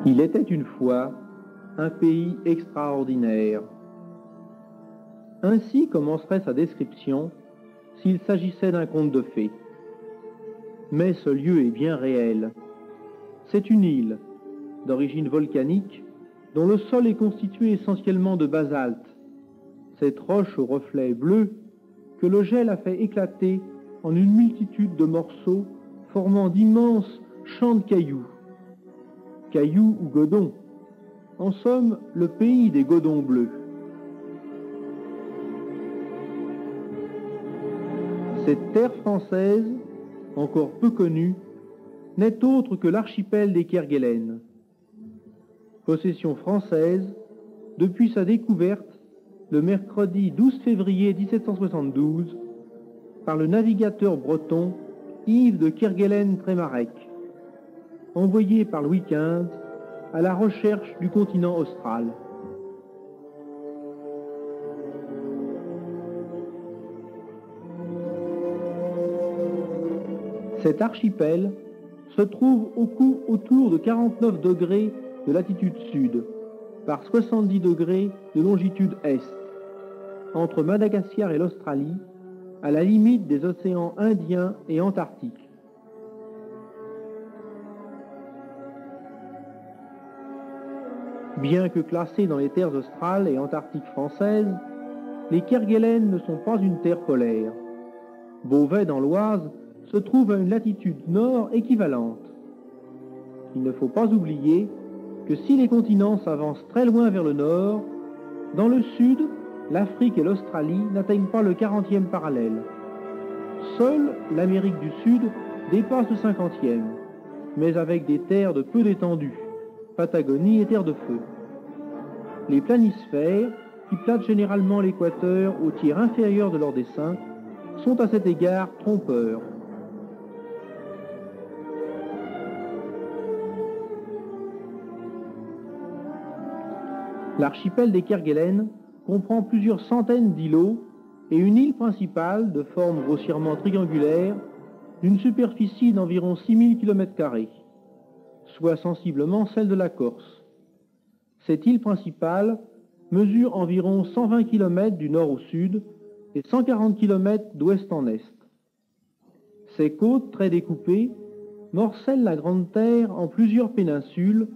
Il était une fois un pays extraordinaire. Ainsi commencerait sa description s'il s'agissait d'un conte de fées. Mais ce lieu est bien réel. C'est une île, d'origine volcanique, dont le sol est constitué essentiellement de basalte, cette roche aux reflets bleus que le gel a fait éclater en une multitude de morceaux formant d'immenses champs de cailloux. Cailloux ou godons, en somme, le pays des godons bleus. Cette terre française, encore peu connue, n'est autre que l'archipel des Kerguelen. Possession française depuis sa découverte le mercredi 12 février 1772 par le navigateur breton Yves de Kerguelen-Trémarec, envoyé par Louis XV à la recherche du continent austral. Cet archipel se trouve autour de 49 degrés de latitude sud, par 70 degrés de longitude est, entre Madagascar et l'Australie, à la limite des océans Indien et Antarctique. Bien que classés dans les terres australes et antarctiques françaises, les Kerguelen ne sont pas une terre polaire. Beauvais, dans l'Oise, se trouve à une latitude nord équivalente. Il ne faut pas oublier que si les continents s'avancent très loin vers le nord, dans le sud, l'Afrique et l'Australie n'atteignent pas le 40e parallèle. Seule l'Amérique du Sud dépasse le 50e, mais avec des terres de peu d'étendue, Patagonie et terre de feu. Les planisphères, qui plattent généralement l'équateur au tiers inférieur de leur dessin, sont à cet égard trompeurs. L'archipel des Kerguelen comprend plusieurs centaines d'îlots et une île principale de forme grossièrement triangulaire d'une superficie d'environ 6000 km², soit sensiblement celle de la Corse. Cette île principale mesure environ 120 km du nord au sud et 140 km d'ouest en est. Ses côtes très découpées morcellent la Grande Terre en plusieurs péninsules,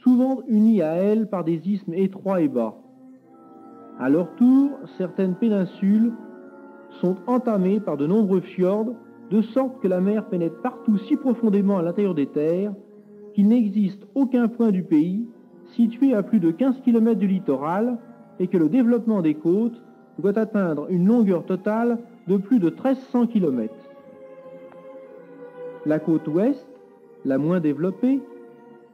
souvent unies à elle par des isthmes étroits et bas. À leur tour, certaines péninsules sont entamées par de nombreux fjords, de sorte que la mer pénètre partout si profondément à l'intérieur des terres qu'il n'existe aucun point du pays situé à plus de 15 km du littoral et que le développement des côtes doit atteindre une longueur totale de plus de 1300 km. La côte ouest, la moins développée,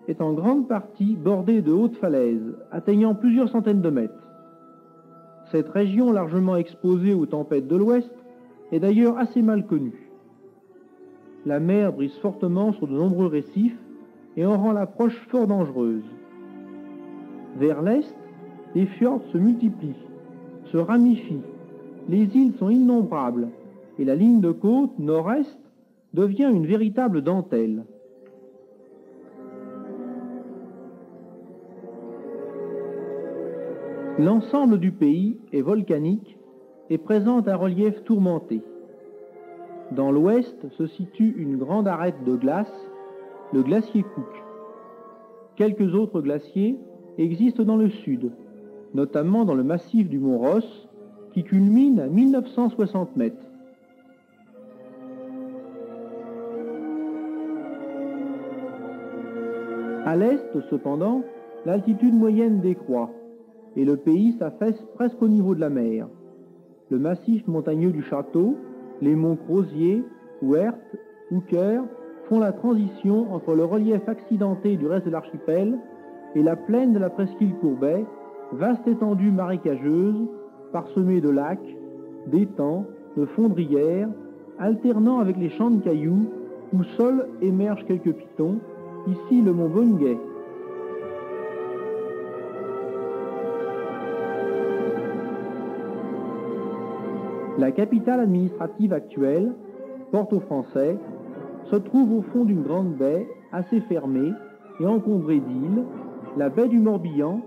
est en grande partie bordée de hautes falaises, atteignant plusieurs centaines de mètres. Cette région largement exposée aux tempêtes de l'ouest est d'ailleurs assez mal connue. La mer brise fortement sur de nombreux récifs et en rend l'approche fort dangereuse. Vers l'est, les fjords se multiplient, se ramifient, les îles sont innombrables et la ligne de côte nord-est devient une véritable dentelle. L'ensemble du pays est volcanique et présente un relief tourmenté. Dans l'ouest se situe une grande arête de glace, le glacier Cook. Quelques autres glaciers existent dans le sud, notamment dans le massif du mont Ross, qui culmine à 1960 mètres. À l'est, cependant, l'altitude moyenne décroît, et le pays s'affaisse presque au niveau de la mer. Le massif montagneux du Château, les monts Crozier, Ouert, Hooker font la transition entre le relief accidenté du reste de l'archipel et la plaine de la presqu'île Courbet, vaste étendue marécageuse, parsemée de lacs, d'étangs, de fondrières, alternant avec les champs de cailloux où seuls émergent quelques pitons, ici le mont Bungay. La capitale administrative actuelle, Port-au-Français, se trouve au fond d'une grande baie assez fermée et encombrée d'îles, la baie du Morbihan,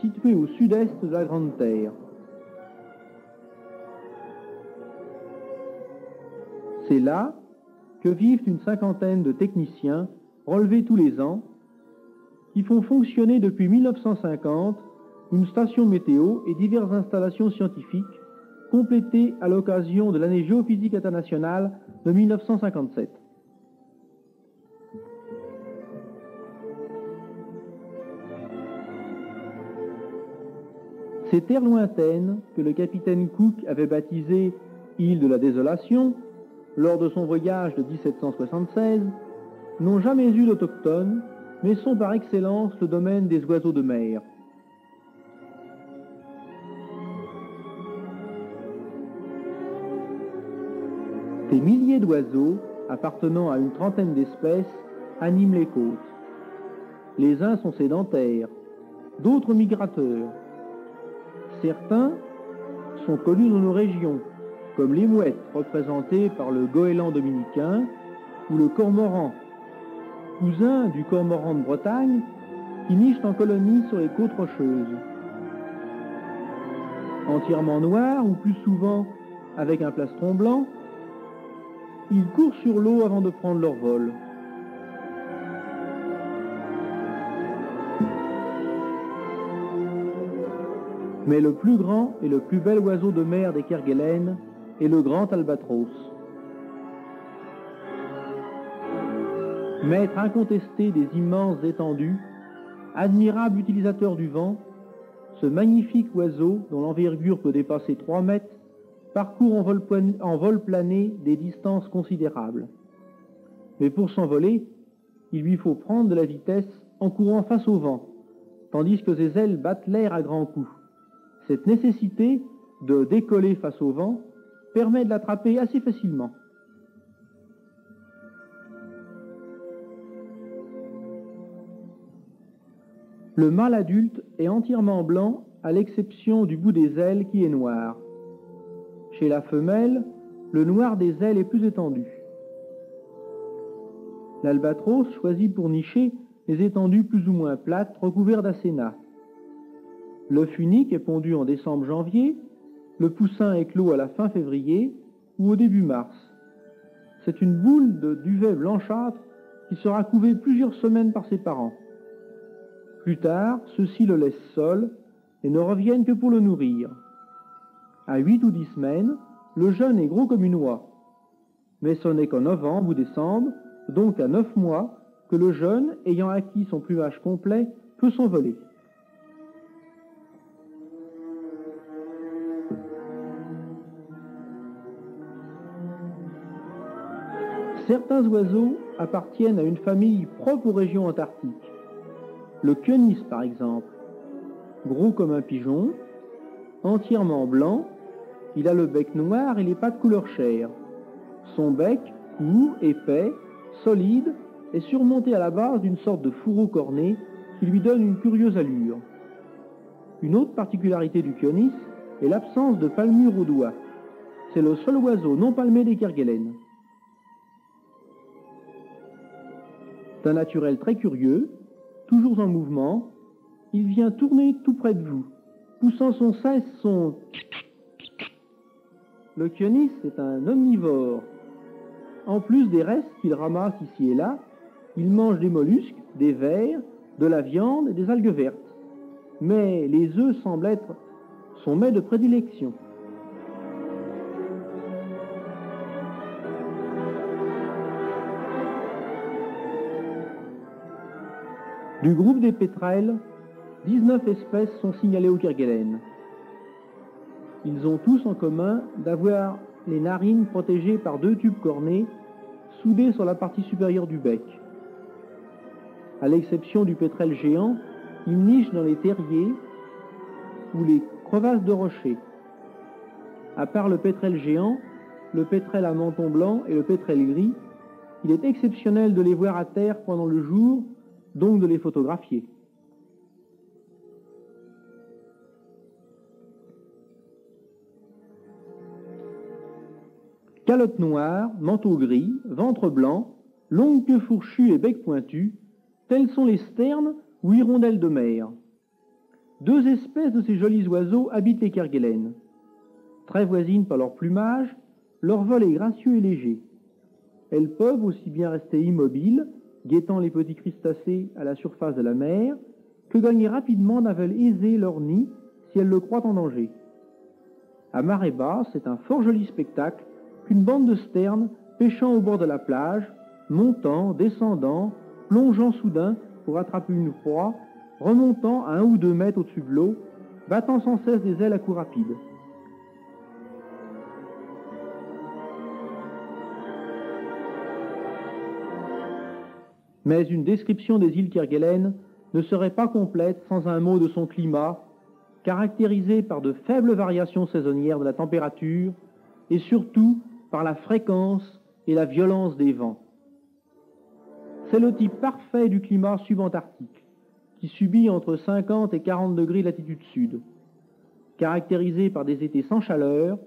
située au sud-est de la Grande Terre. C'est là que vivent une cinquantaine de techniciens relevés tous les ans, qui font fonctionner depuis 1950 une station météo et diverses installations scientifiques, complétées à l'occasion de l'année géophysique internationale de 1957. Ces terres lointaines, que le capitaine Cook avait baptisées îles de la Désolation, lors de son voyage de 1776, n'ont jamais eu d'autochtones, mais sont par excellence le domaine des oiseaux de mer. Des milliers d'oiseaux, appartenant à une trentaine d'espèces, animent les côtes. Les uns sont sédentaires, d'autres migrateurs. Certains sont connus dans nos régions, comme les mouettes représentées par le goéland dominicain ou le cormoran, cousin du cormoran de Bretagne, qui niche en colonie sur les côtes rocheuses. Entièrement noirs ou plus souvent avec un plastron blanc, ils courent sur l'eau avant de prendre leur vol. Mais le plus grand et le plus bel oiseau de mer des Kerguelen est le grand albatros. Maître incontesté des immenses étendues, admirable utilisateur du vent, ce magnifique oiseau, dont l'envergure peut dépasser 3 mètres, parcourt en vol plané des distances considérables. Mais pour s'envoler, il lui faut prendre de la vitesse en courant face au vent, tandis que ses ailes battent l'air à grands coups. Cette nécessité de décoller face au vent permet de l'attraper assez facilement. Le mâle adulte est entièrement blanc, à l'exception du bout des ailes qui est noir. Chez la femelle, le noir des ailes est plus étendu. L'albatros choisit pour nicher les étendues plus ou moins plates recouvertes d'acénat. L'œuf unique est pondu en décembre-janvier, le poussin éclot à la fin février ou au début mars. C'est une boule de duvet blanchâtre qui sera couvée plusieurs semaines par ses parents. Plus tard, ceux-ci le laissent seul et ne reviennent que pour le nourrir. À 8 ou 10 semaines, le jeune est gros comme une oie. Mais ce n'est qu'en novembre ou décembre, donc à 9 mois, que le jeune, ayant acquis son plumage complet, peut s'envoler. Certains oiseaux appartiennent à une famille propre aux régions antarctiques. Le quenis, par exemple, gros comme un pigeon, entièrement blanc, il a le bec noir et les pattes couleur chair. Son bec, court, épais, solide, est surmonté à la base d'une sorte de fourreau corné qui lui donne une curieuse allure. Une autre particularité du quenis est l'absence de palmure aux doigts. C'est le seul oiseau non palmé des Kerguelen. D'un naturel très curieux, toujours en mouvement, il vient tourner tout près de vous, poussant sans cesse son... Le quenis est un omnivore. En plus des restes qu'il ramasse ici et là, il mange des mollusques, des vers, de la viande et des algues vertes. Mais les œufs semblent être son mets de prédilection. Du groupe des pétrels, 19 espèces sont signalées au Kerguelen. Ils ont tous en commun d'avoir les narines protégées par 2 tubes cornés soudés sur la partie supérieure du bec. À l'exception du pétrel géant, ils nichent dans les terriers ou les crevasses de rochers. À part le pétrel géant, le pétrel à menton blanc et le pétrel gris, il est exceptionnel de les voir à terre pendant le jour, donc de les photographier. Calotte noire, manteau gris, ventre blanc, longue queue fourchue et bec pointu, Tels sont les sternes ou hirondelles de mer. Deux espèces de ces jolis oiseaux habitent les Kerguelen. Très voisines par leur plumage, leur vol est gracieux et léger. Elles peuvent aussi bien rester immobiles, guettant les petits crustacés à la surface de la mer, que gagner rapidement d'un vol aisé leur nid si elles le croient en danger. À marée basse, c'est un fort joli spectacle qu'une bande de sternes pêchant au bord de la plage, montant, descendant, plongeant soudain pour attraper une proie, remontant à 1 ou 2 mètres au-dessus de l'eau, battant sans cesse des ailes à coups rapides. Mais une description des îles Kerguelen ne serait pas complète sans un mot de son climat, caractérisé par de faibles variations saisonnières de la température et surtout par la fréquence et la violence des vents. C'est le type parfait du climat subantarctique, qui subit entre 50 et 40 degrés latitude sud, caractérisé par des étés sans chaleur,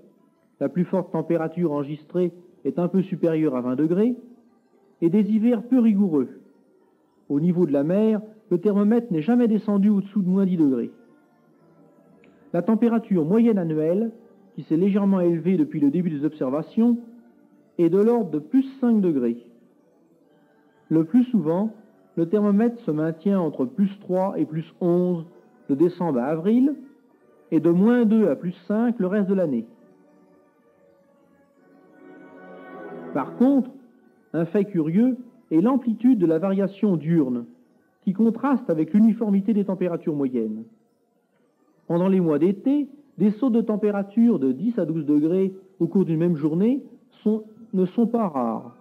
la plus forte température enregistrée est un peu supérieure à 20 degrés, et des hivers peu rigoureux. Au niveau de la mer, le thermomètre n'est jamais descendu au-dessous de moins 10 degrés. La température moyenne annuelle, qui s'est légèrement élevée depuis le début des observations, est de l'ordre de plus 5 degrés. Le plus souvent, le thermomètre se maintient entre plus 3 et plus 11 de décembre à avril, et de moins 2 à plus 5 le reste de l'année. Par contre, un fait curieux est l'amplitude de la variation diurne, qui contraste avec l'uniformité des températures moyennes. Pendant les mois d'été, des sauts de température de 10 à 12 degrés au cours d'une même journée ne sont pas rares.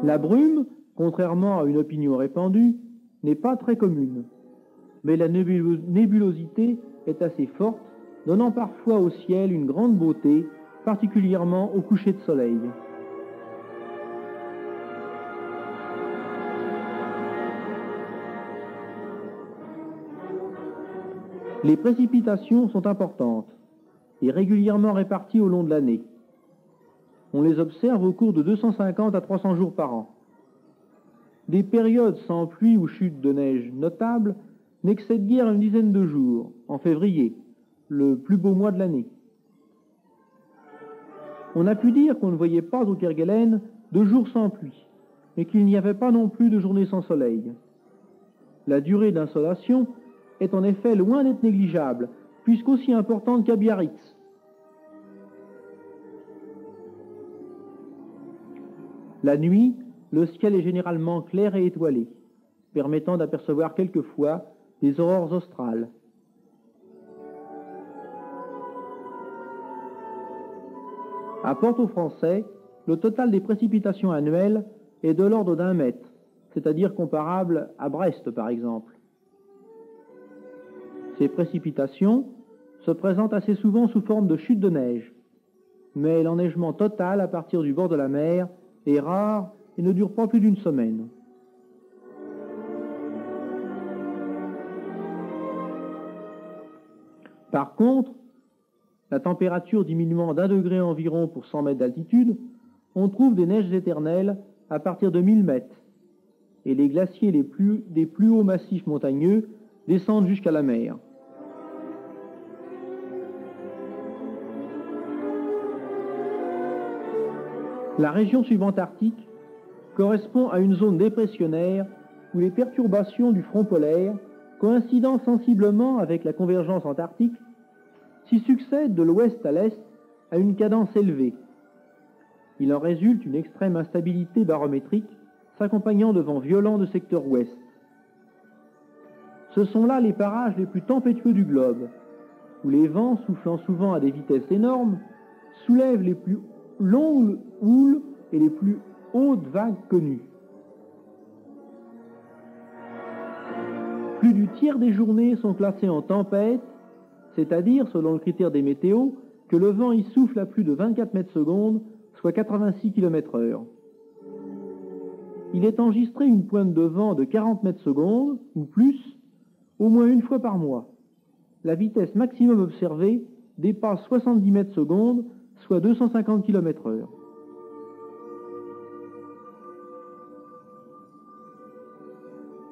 La brume, contrairement à une opinion répandue, n'est pas très commune, mais la nébulosité est assez forte, donnant parfois au ciel une grande beauté, particulièrement au coucher de soleil. Les précipitations sont importantes et régulièrement réparties au long de l'année. On les observe au cours de 250 à 300 jours par an. Des périodes sans pluie ou chute de neige notables n'excèdent guère une dizaine de jours, en février, le plus beau mois de l'année. On a pu dire qu'on ne voyait pas au Kerguelen de jours sans pluie, mais qu'il n'y avait pas non plus de journées sans soleil. La durée d'insolation est en effet loin d'être négligeable, puisqu'aussi importante qu'à Biarritz. La nuit, le ciel est généralement clair et étoilé, permettant d'apercevoir quelquefois des aurores australes. À Port-au-Français, le total des précipitations annuelles est de l'ordre d'1 mètre, c'est-à-dire comparable à Brest par exemple. Ces précipitations se présentent assez souvent sous forme de chutes de neige, mais l'enneigement total à partir du bord de la mer est rare et ne dure pas plus d'une semaine. Par contre, la température diminuant d'1 degré environ pour 100 mètres d'altitude, on trouve des neiges éternelles à partir de 1000 mètres, et les glaciers des plus hauts massifs montagneux descendent jusqu'à la mer. La région subantarctique correspond à une zone dépressionnaire où les perturbations du front polaire, coïncidant sensiblement avec la convergence antarctique, s'y succèdent de l'ouest à l'est à une cadence élevée. Il en résulte une extrême instabilité barométrique s'accompagnant de vents violents de secteur ouest. Ce sont là les parages les plus tempétueux du globe, où les vents, soufflant souvent à des vitesses énormes, soulèvent les plus longues houles et les plus hautes vagues connues. Plus du tiers des journées sont classées en tempête, c'est-à-dire, selon le critère des météos, que le vent y souffle à plus de 24 mètres secondes, soit 86 km/h. Il est enregistré une pointe de vent de 40 mètres secondes, ou plus, au moins une fois par mois. La vitesse maximum observée dépasse 70 mètres secondes, soit 250 km/h.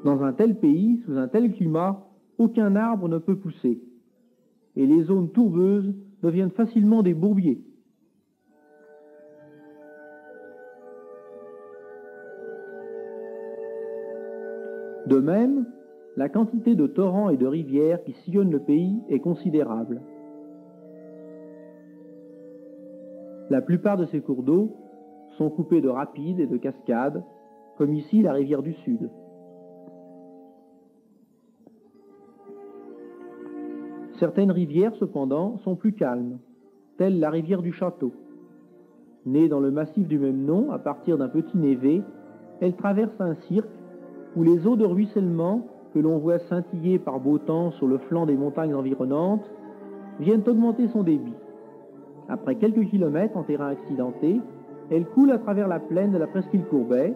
Dans un tel pays, sous un tel climat, aucun arbre ne peut pousser, et les zones tourbeuses deviennent facilement des bourbiers. De même, la quantité de torrents et de rivières qui sillonnent le pays est considérable. La plupart de ces cours d'eau sont coupés de rapides et de cascades, comme ici la rivière du Sud. Certaines rivières, cependant, sont plus calmes, telle la rivière du Château. Née dans le massif du même nom, à partir d'un petit névé, elle traverse un cirque où les eaux de ruissellement, que l'on voit scintiller par beau temps sur le flanc des montagnes environnantes, viennent augmenter son débit. Après quelques kilomètres en terrain accidenté, elle coule à travers la plaine de la presqu'île Courbet,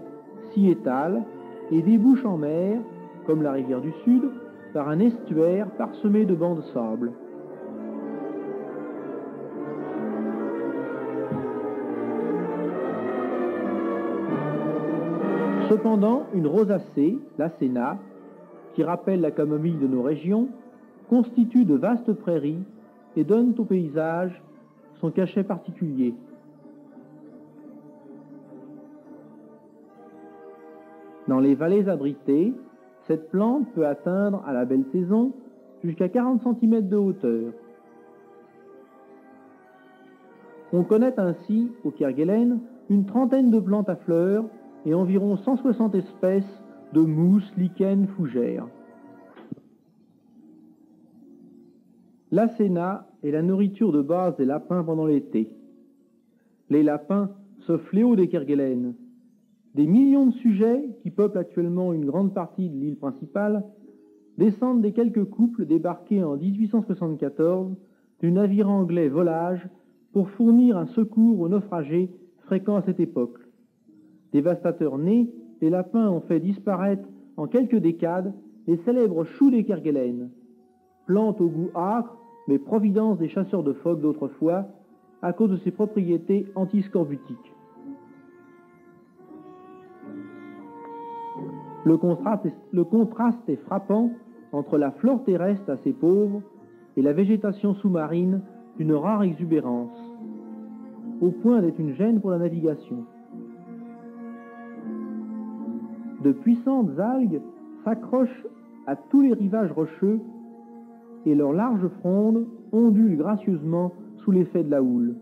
s'y étale et débouche en mer, comme la rivière du Sud, par un estuaire parsemé de bancs de sable. Cependant, une rosacée, la Sénat, qui rappelle la camomille de nos régions, constitue de vastes prairies et donne au paysage son cachet particulier. Dans les vallées abritées, cette plante peut atteindre, à la belle saison, jusqu'à 40 cm de hauteur. On connaît ainsi, au Kerguelen, une trentaine de plantes à fleurs et environ 160 espèces de mousses, lichens, fougères. La Sénat est la nourriture de base des lapins pendant l'été. Les lapins, ce fléau des Kerguelen, des millions de sujets qui peuplent actuellement une grande partie de l'île principale, descendent des quelques couples débarqués en 1874 du navire anglais Volage pour fournir un secours aux naufragés fréquents à cette époque. Dévastateurs nés, les lapins ont fait disparaître en quelques décades les célèbres choux des Kerguelen, plantes au goût âcre, mais providence des chasseurs de phoques d'autrefois, à cause de ses propriétés antiscorbutiques. Le contraste est frappant entre la flore terrestre assez pauvre et la végétation sous-marine d'une rare exubérance, au point d'être une gêne pour la navigation. De puissantes algues s'accrochent à tous les rivages rocheux et leurs larges frondes ondulent gracieusement sous l'effet de la houle.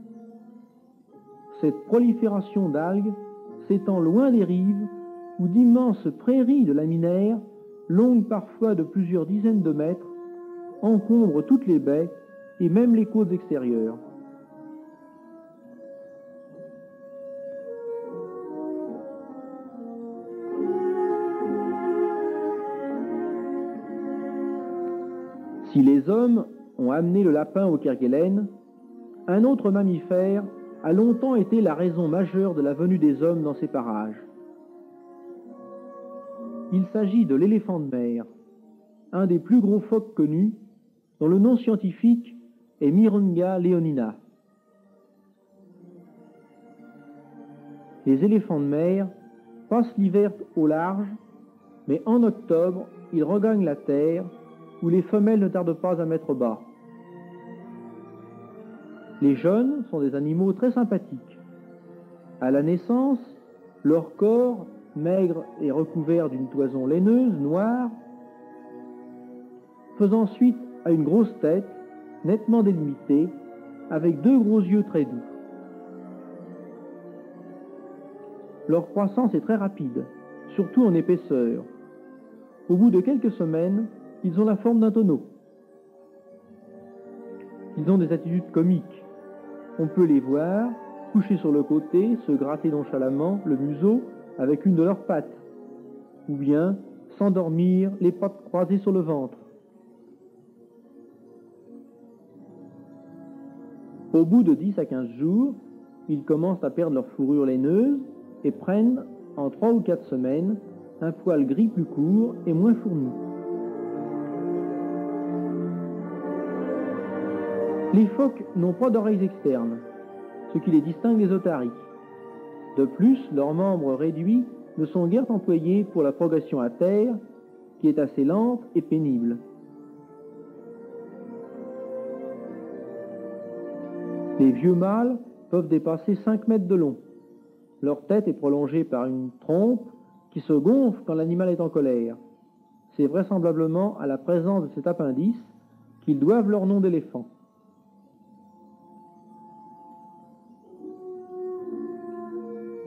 Cette prolifération d'algues s'étend loin des rives où d'immenses prairies de laminaires, longues parfois de plusieurs dizaines de mètres, encombrent toutes les baies et même les côtes extérieures. Si les hommes ont amené le lapin au Kerguelen, un autre mammifère a longtemps été la raison majeure de la venue des hommes dans ces parages. Il s'agit de l'éléphant de mer, un des plus gros phoques connus, dont le nom scientifique est Mironga leonina. Les éléphants de mer passent l'hiver au large, mais en octobre, ils regagnent la terre, où les femelles ne tardent pas à mettre bas. Les jeunes sont des animaux très sympathiques. À la naissance, leur corps, maigre et recouvert d'une toison laineuse, noire, faisant suite à une grosse tête, nettement délimitée, avec deux gros yeux très doux. Leur croissance est très rapide, surtout en épaisseur. Au bout de quelques semaines, ils ont la forme d'un tonneau. Ils ont des attitudes comiques. On peut les voir couchés sur le côté, se gratter nonchalamment le museau avec une de leurs pattes, ou bien s'endormir les pattes croisées sur le ventre. Au bout de 10 à 15 jours, ils commencent à perdre leur fourrure laineuse et prennent, en 3 ou 4 semaines, un poil gris plus court et moins fourni. Les phoques n'ont pas d'oreilles externes, ce qui les distingue des otaries. De plus, leurs membres réduits ne sont guère employés pour la progression à terre qui est assez lente et pénible. Les vieux mâles peuvent dépasser 5 mètres de long. Leur tête est prolongée par une trompe qui se gonfle quand l'animal est en colère. C'est vraisemblablement à la présence de cet appendice qu'ils doivent leur nom d'éléphant.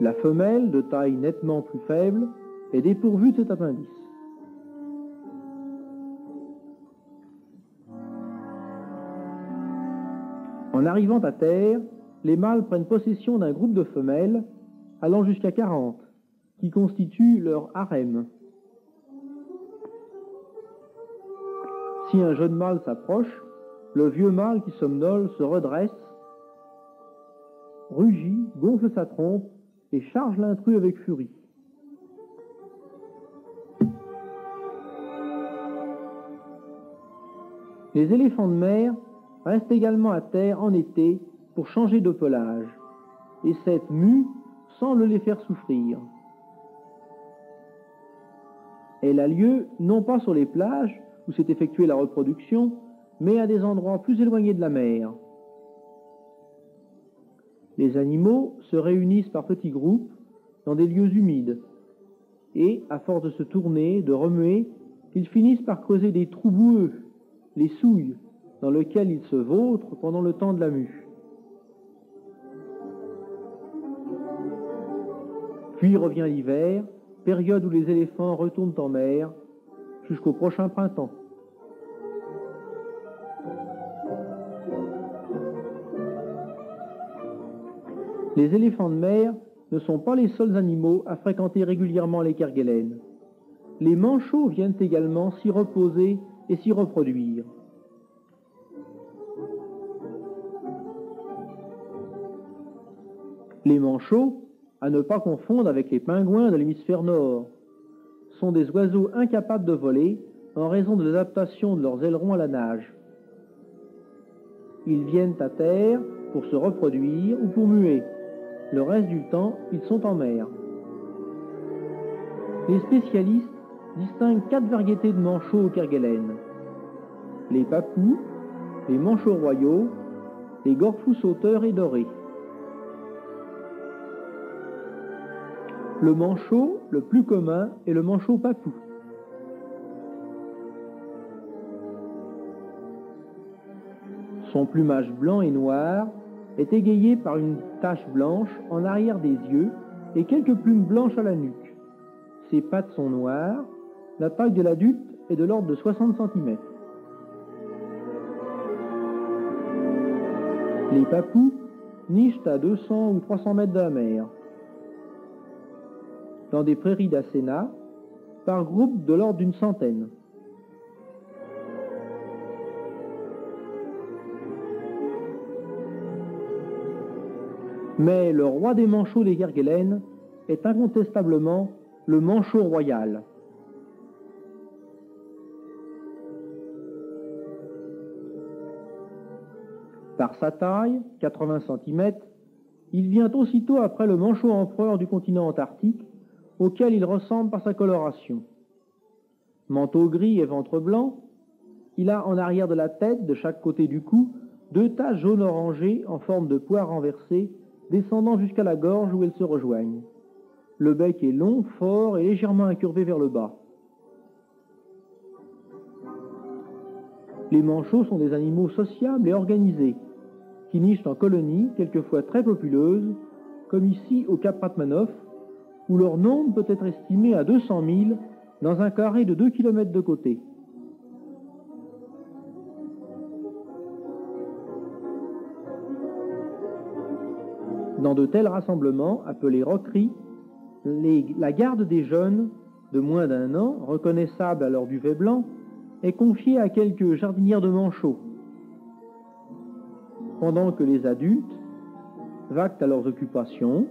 La femelle, de taille nettement plus faible, est dépourvue de cet appendice. En arrivant à terre, les mâles prennent possession d'un groupe de femelles, allant jusqu'à 40, qui constituent leur harem. Si un jeune mâle s'approche, le vieux mâle qui somnole se redresse, rugit, gonfle sa trompe et charge l'intrus avec furie. Les éléphants de mer restent également à terre en été pour changer de pelage, et cette mue semble les faire souffrir. Elle a lieu non pas sur les plages où s'est effectuée la reproduction, mais à des endroits plus éloignés de la mer. Les animaux se réunissent par petits groupes dans des lieux humides, et, à force de se tourner, de remuer, ils finissent par creuser des trous boueux, les souilles, dans lesquels ils se vautrent pendant le temps de la mue. Puis revient l'hiver, période où les éléphants retournent en mer, jusqu'au prochain printemps. Les éléphants de mer ne sont pas les seuls animaux à fréquenter régulièrement les Kerguelen. Les manchots viennent également s'y reposer et s'y reproduire. Les manchots, à ne pas confondre avec les pingouins de l'hémisphère nord, sont des oiseaux incapables de voler en raison de l'adaptation de leurs ailerons à la nage. Ils viennent à terre pour se reproduire ou pour muer. Le reste du temps, ils sont en mer. Les spécialistes distinguent 4 variétés de manchots au Kerguelen: les papous, les manchots royaux, les gorfous sauteurs et dorés. Le manchot le plus commun est le manchot papou. Son plumage blanc et noir est égayé par une tache blanche en arrière des yeux et quelques plumes blanches à la nuque. Ses pattes sont noires, la taille de l'adulte est de l'ordre de 60 cm. Les papous nichent à 200 ou 300 mètres de la mer, dans des prairies d'acéna, par groupe de l'ordre d'une centaine. Mais le roi des manchots des Kerguelen est incontestablement le manchot royal. Par sa taille, 80 cm, il vient aussitôt après le manchot empereur du continent antarctique, auquel il ressemble par sa coloration. Manteau gris et ventre blanc, il a en arrière de la tête, de chaque côté du cou, 2 taches jaune-orangé en forme de poire renversée, descendant jusqu'à la gorge où elles se rejoignent. Le bec est long, fort et légèrement incurvé vers le bas. Les manchots sont des animaux sociables et organisés, qui nichent en colonies, quelquefois très populeuses, comme ici au Cap Ratmanoff, où leur nombre peut être estimé à 200 000 dans un carré de 2 km de côté. Dans de tels rassemblements, appelés roqueries, la garde des jeunes de moins d'1 an, reconnaissables à leur duvet blanc, est confiée à quelques jardinières de manchots, pendant que les adultes vaquent à leurs occupations,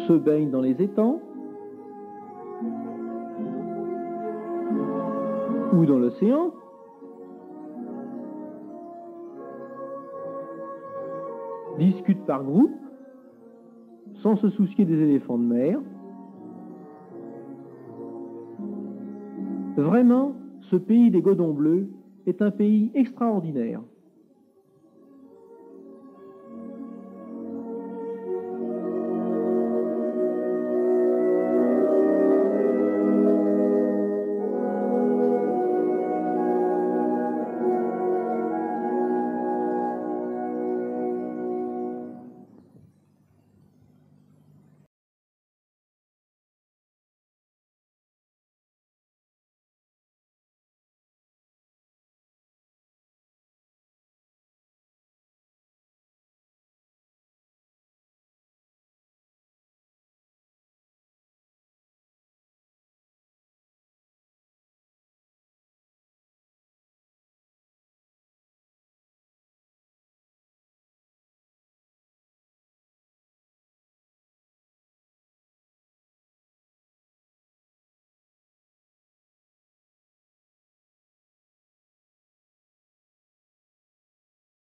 se baignent dans les étangs ou dans l'océan, discutent par groupe, sans se soucier des éléphants de mer. Vraiment, ce pays des Godons bleus est un pays extraordinaire.